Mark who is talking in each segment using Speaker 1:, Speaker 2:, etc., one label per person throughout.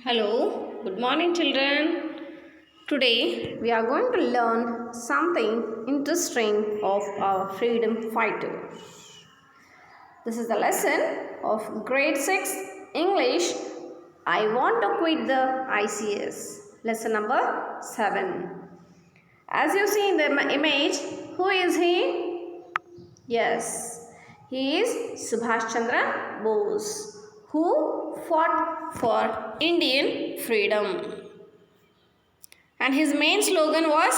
Speaker 1: Hello, good morning, children. Today we are going to learn something interesting of our freedom fighter. This is the lesson of grade 6 English. I want to quit the I.C.S. Lesson number 7. As you see in the image, who is he? Yes, he is Subhash Chandra Bose, who fought for Indian freedom. And his main slogan was,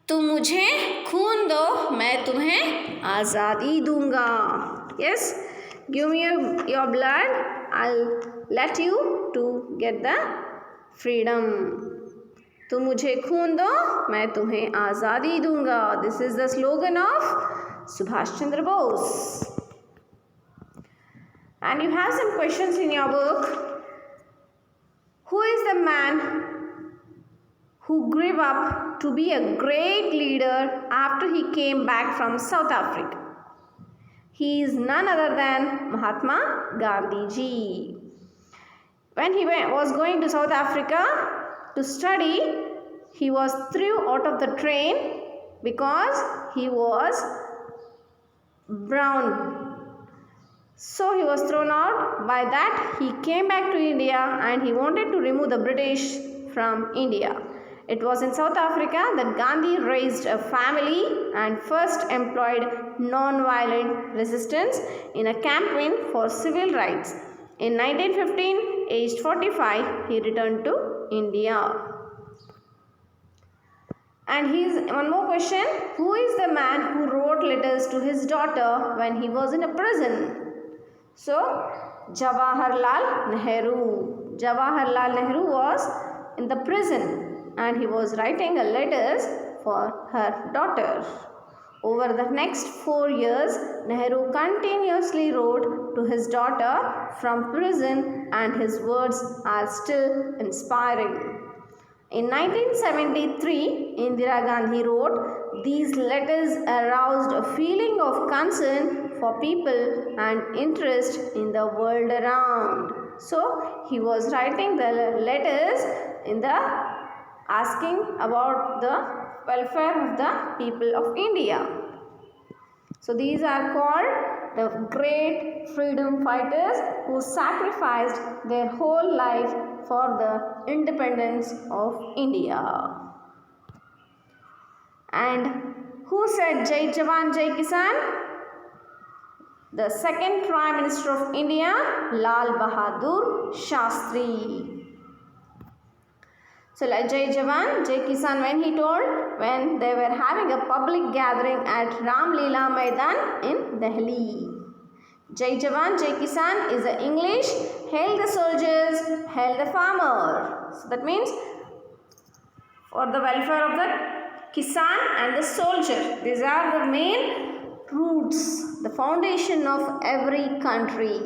Speaker 1: तुम मुझे खून दो मैं तुम्हें आज़ादी दूंगा. Yes, give me your blood, I'll let you to get the freedom. तुम मुझे खून दो मैं तुम्हें आज़ादी दूंगा. This is the slogan of Subhash Chandra Bose. And you have some questions in your book. Who is the man who grew up to be a great leader after he came back from South Africa? He is none other than Mahatma Gandhi ji. When he was going to South Africa to study, he was thrown out of the train because he was brown. So he was thrown out. By that he came back to India and he wanted to remove the British from India. It was in South Africa that Gandhi raised a family and first employed non-violent resistance in a campaign for civil rights. In 1915, aged 45, he returned to India. And one more question. Who is the man who wrote letters to his daughter when he was in a prison? So, Jawaharlal Nehru. Jawaharlal Nehru was in the prison and he was writing letters for her daughter. Over the next 4 years, Nehru continuously wrote to his daughter from prison and his words are still inspiring. In 1973, Indira Gandhi wrote, "These letters aroused a feeling of concern for people and interest in the world around." So, he was writing the letters in the asking about the welfare of the people of India. So, these are called the great freedom fighters who sacrificed their whole life for the independence of India. And who said Jai Jawan, Jai Kisan? The second Prime Minister of India, Lal Bahadur Shastri. So, like Jai Jawan, Jai Kisan, when they were having a public gathering at Ram Leela Maidan in Delhi. Jai Jawan, Jai Kisan is the English, hail the soldiers, hail the farmer. So, that means for the welfare of the Kisan and the soldier. These are the main roots, the foundation of every country.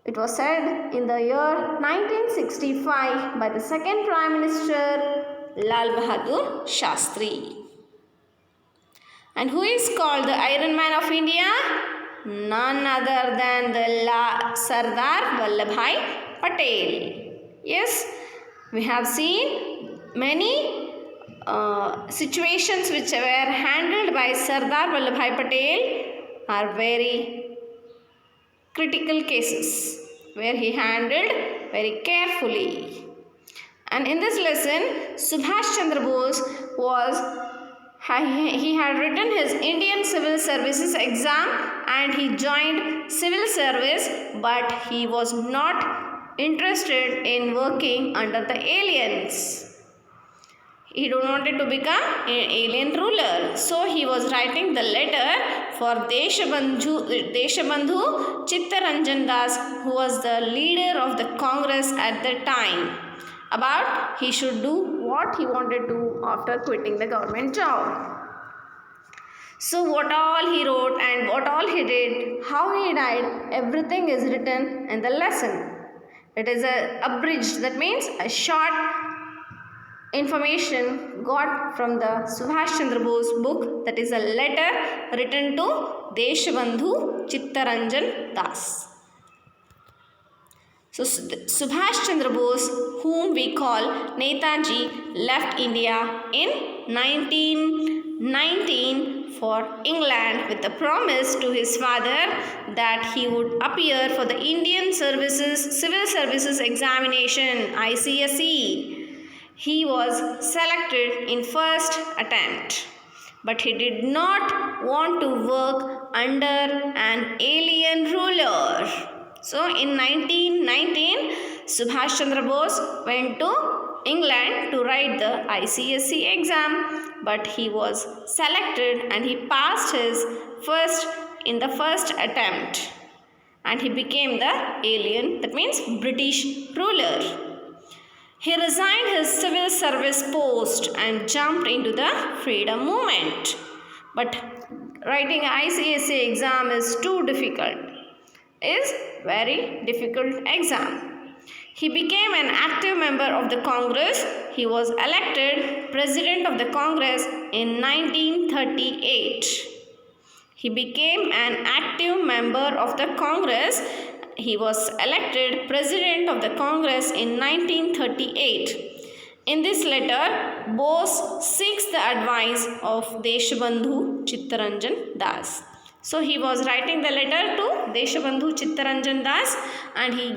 Speaker 1: It was said in the year 1965 by the second Prime Minister Lal Bahadur Shastri. And who is called the Iron Man of India? None other than the Sardar Vallabhbhai Patel. Yes, we have seen many situations which were handled by Sardar Vallabhbhai Patel are very critical cases where he handled very carefully. And in this lesson, Subhash Chandra Bose he had written his Indian Civil Services exam and he joined civil service, but he was not interested in working under the aliens. He wanted to become an alien ruler. So, he was writing the letter for Deshabandhu Chittaranjan Das, who was the leader of the Congress at the time, about he should do what he wanted to do after quitting the government job. So, what all he wrote and what all he did, how he died, everything is written in the lesson. It is abridged, that means a short information got from the Subhash Chandra Bose book, that is a letter written to Deshabandhu Chittaranjan Das. So Subhash Chandra Bose, whom we call Netaji, left India in 1919 for England with a promise to his father that he would appear for the Indian Civil Services Examination ICSE. He was selected in first attempt, but he did not want to work under an alien ruler. So in 1919, Subhash Chandra Bose went to England to write the ICSE exam, but he was selected and he passed his first attempt, and he became the alien, that means British ruler. He resigned his civil service post and jumped into the freedom movement. But writing ICSE exam is too difficult. Is very difficult exam. He became an active member of the Congress. He was elected President of the Congress in 1938. He became an active member of the Congress. He was elected President of the Congress in 1938. In this letter, Bose seeks the advice of Deshabandhu Chittaranjan Das. So he was writing the letter to Deshabandhu Chittaranjan Das, and he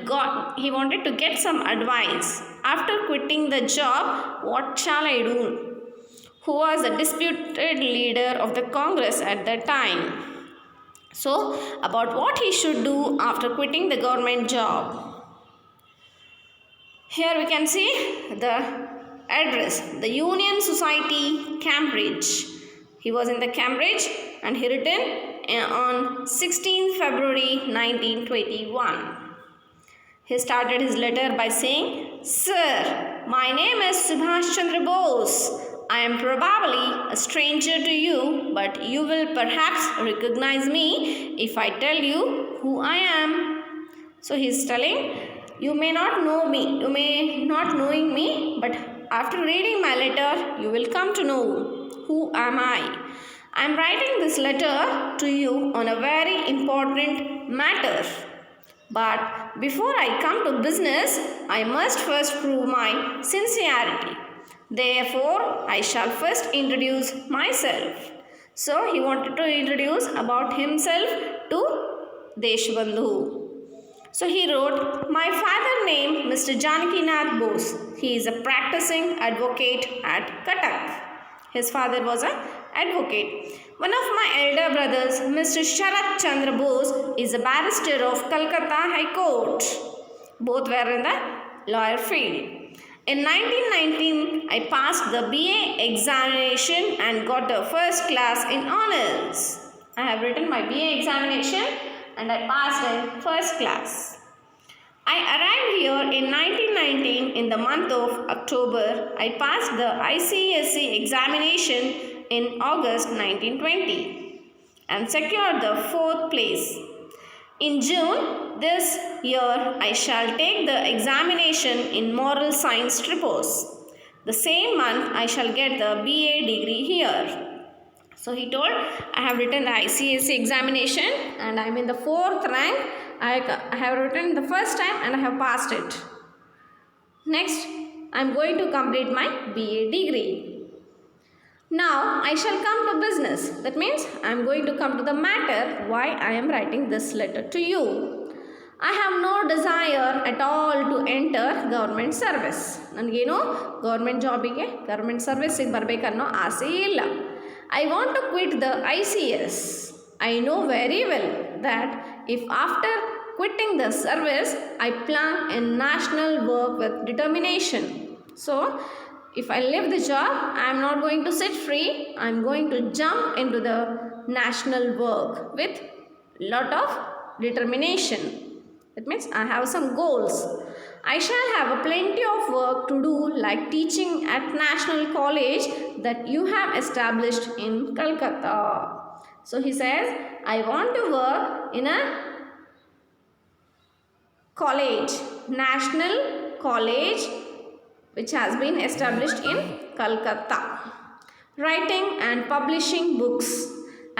Speaker 1: wanted to get some advice. After quitting the job, what shall I do? Who was the disputed leader of the Congress at that time? So about what he should do after quitting the government job. Here we can see the address, the Union Society, Cambridge. He was in the Cambridge and he written on 16 February 1921. He started his letter by saying, "Sir, my name is Subhash Chandra Bose. I am probably a stranger to you, but you will perhaps recognize me if I tell you who I am." So he is telling, you may not know me, you may not knowing me, but after reading my letter, you will come to know who am I. I am writing this letter to you on a very important matter. But before I come to business, I must first prove my sincerity. Therefore, I shall first introduce myself. So he wanted to introduce about himself to Deshabandhu. So he wrote, "My father named Mr. Janakinath Bose. He is a practicing advocate at Cuttack." His father was an advocate. One of my elder brothers, Mr. Sharat Chandra Bose, is a barrister of Calcutta High Court. Both were in the lawyer field. In 1919, I passed the BA examination and got a first class in honors. I have written my BA examination and I passed in first class. I arrived here in 1919 in the month of October. I passed the I.C.S. examination in August 1920 and secured the 4th place. In June this year, I shall take the examination in Moral Science Tripos. The same month, I shall get the BA degree here. So he told, I have written the I.C.S. examination and I am in the 4th rank. I have written the first time and I have passed it. Next, I am going to complete my BA degree. Now, I shall come to business. That means I am going to come to the matter why I am writing this letter to you. I have no desire at all to enter government service. ನನಗೇನು government jobಗೆ government serviceಗೆ ಬರಬೇಕನ್ನೋ ಆಸೆ ಇಲ್ಲ. I want to quit the I.C.S. I know very well that if after quitting the service, I plan a national work with determination. So, if I leave the job, I am not going to sit free. I am going to jump into the national work with lot of determination. That means I have some goals. I shall have a plenty of work to do, like teaching at National College that you have established in Calcutta. So he says, I want to work in a college, National College, which has been established in Calcutta. Writing and publishing books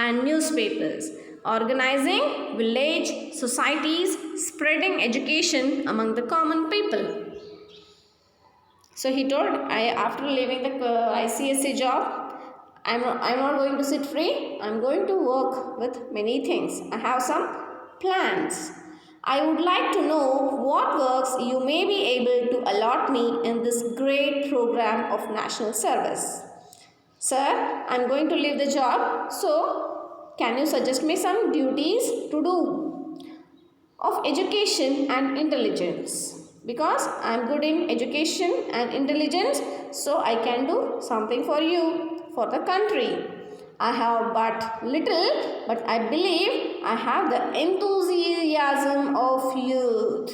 Speaker 1: and newspapers. organizing village societies, spreading education among the common people. So he told, after leaving the I.C.S. job, I'm not going to sit free. I'm going to work with many things. I have some plans. I would like to know what works you may be able to allot me in this great program of national service. Sir, I'm going to leave the job. So, can you suggest me some duties to do of education and intelligence? Because I'm good in education and intelligence, so I can do something for you, for the country. I have but little, but I believe I have the enthusiasm of youth.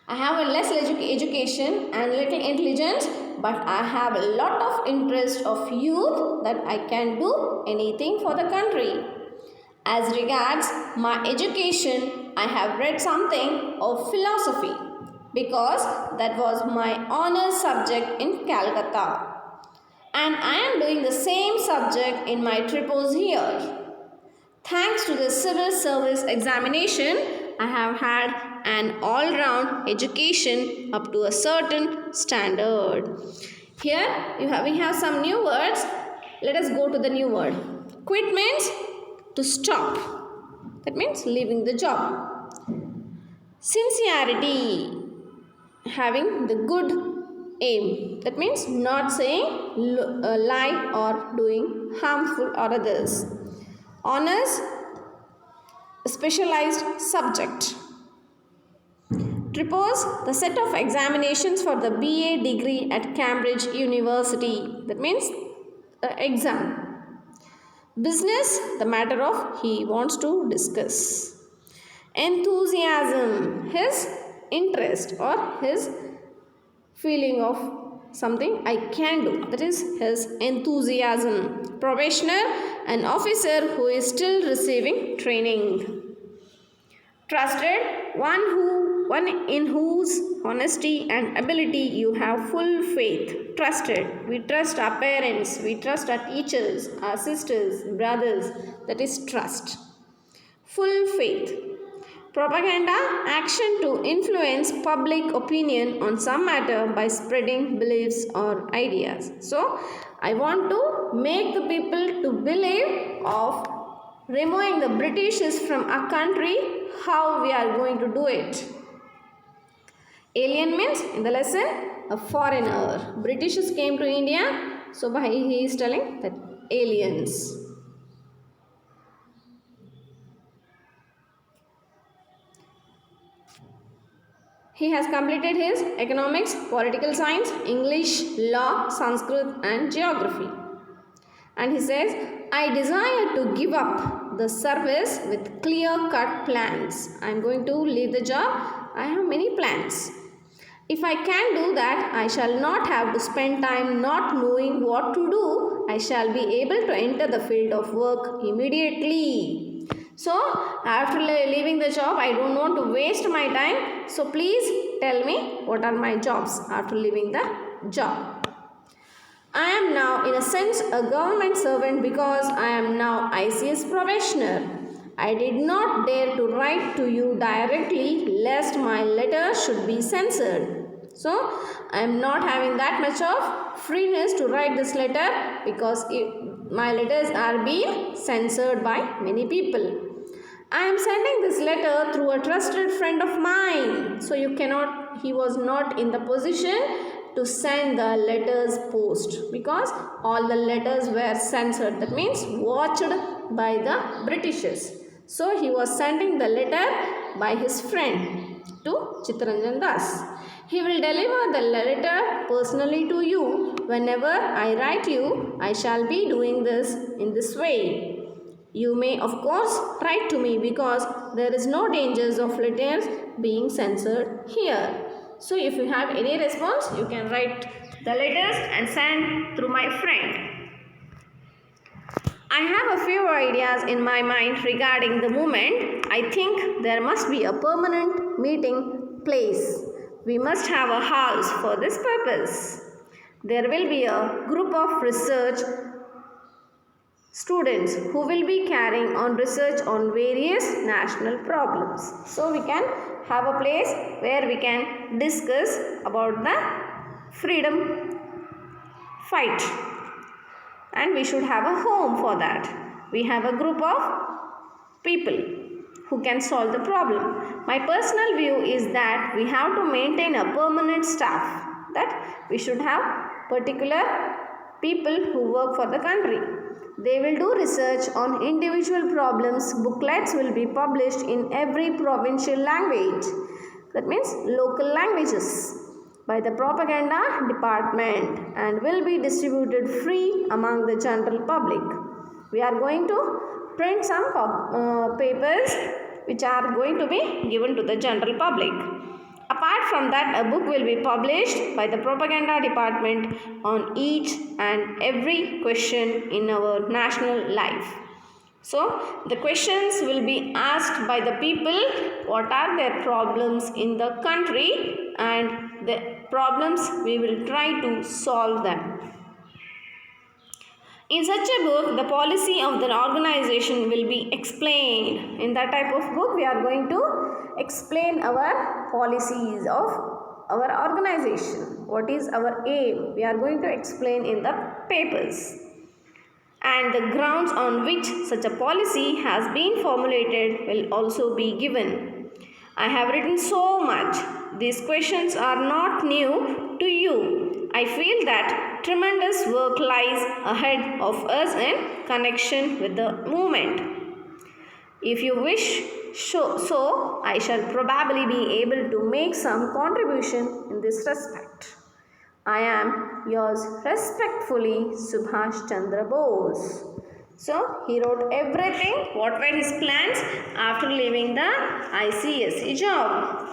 Speaker 1: I have a less education and little intelligence, but I have a lot of interest of youth that I can do anything for the country. As regards my education, I have read something of philosophy because that was my honors subject in Calcutta. And I am doing the same subject in my tripos here. Thanks to the civil service examination, I have had an all-round education up to a certain standard. Here we have some new words. Let us go to the new word. Quit means to stop. That means leaving the job. Sincerity, having the good aim. That means not saying a lie or doing harmful or others. Honors, specialized subject. Tripos, the set of examinations for the BA degree at Cambridge University. That means exam. Business, the matter of he wants to discuss. Enthusiasm, his interest or his feeling of something I can do. That is his enthusiasm. Probationer, an officer who is still receiving training. Trusted, one in whose honesty and ability you have full faith. Trusted, we trust our parents, we trust our teachers, our sisters, brothers. That is trust. Full faith. Propaganda, action to influence public opinion on some matter by spreading beliefs or ideas. So, I want to make the people to believe of removing the Britishers from our country, how we are going to do it. Alien means, in the lesson, a foreigner. Britishers came to India, so he is telling that aliens. He has completed his economics, political science, English, law, Sanskrit and geography. And he says, I desire to give up the service with clear-cut plans. I am going to leave the job. I have many plans. If I can do that, I shall not have to spend time not knowing what to do. I shall be able to enter the field of work immediately. So, after leaving the job, I don't want to waste my time. So, please tell me what are my jobs after leaving the job. I am now in a sense a government servant because I am now I.C.S. probationer. I did not dare to write to you directly lest my letter should be censored. So, I am not having that much of freeness to write this letter because my letters are being censored by many people. I am sending this letter through a trusted friend of mine. So, he was not in the position to send the letters post because all the letters were censored. That means watched by the Britishers. So, he was sending the letter by his friend to Chittaranjan Das. He will deliver the letter personally to you. Whenever I write you, I shall be doing this in this way. You may of course write to me because there is no dangers of letters being censored here. So if you have any response, you can write the letters and send through my friend. I have a few ideas in my mind regarding the movement. I think there must be a permanent meeting place. We must have a house for this purpose. There will be a group of research students who will be carrying on research on various national problems. So we can have a place where we can discuss about the freedom fight, and we should have a home for that. We have a group of people who can solve the problem. My personal view is that we have to maintain a permanent staff, that we should have particular people who work for the country. They will do research on individual problems. Booklets will be published in every provincial language, that means local languages, by the propaganda department, and will be distributed free among the general public. We are going to print some papers which are going to be given to the general public. Apart from that, a book will be published by the propaganda department on each and every question in our national life. So, the questions will be asked by the people, what are their problems in the country, and the problems we will try to solve them. In such a book, the policy of the organization will be explained. In that type of book, we are going to explain our policies of our organization. What is our aim? We are going to explain in the papers. And the grounds on which such a policy has been formulated will also be given. I have written so much. These questions are not new to you. I feel that tremendous work lies ahead of us in connection with the movement. If you wish so, I shall probably be able to make some contribution in this respect. I am yours respectfully, Subhash Chandra Bose. So, he wrote everything, what were his plans after leaving the I.C.S. job.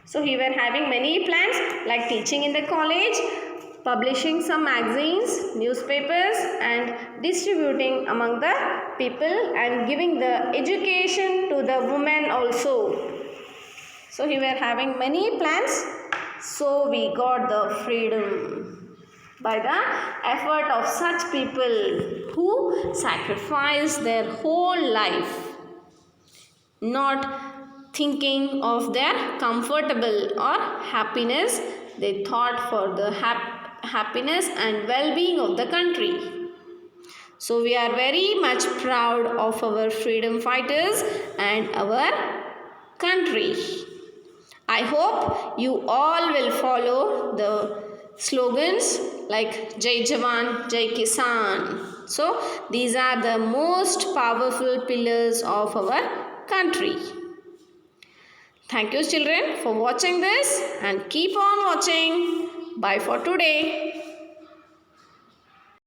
Speaker 1: So, he were having many plans like teaching in the college, publishing some magazines, newspapers, and distributing among the people and giving the education to the women also. So, he were having many plans. So, we got the freedom by the effort of such people who sacrificed their whole life, not thinking of their comfortable or happiness. They thought for the happiness and well-being of the country. So we are very much proud of our freedom fighters and our country. I hope you all will follow the slogans like Jai Jawan, Jai Kisan. So these are the most powerful pillars of our country. Thank you children for watching this, and keep on watching. Bye for today.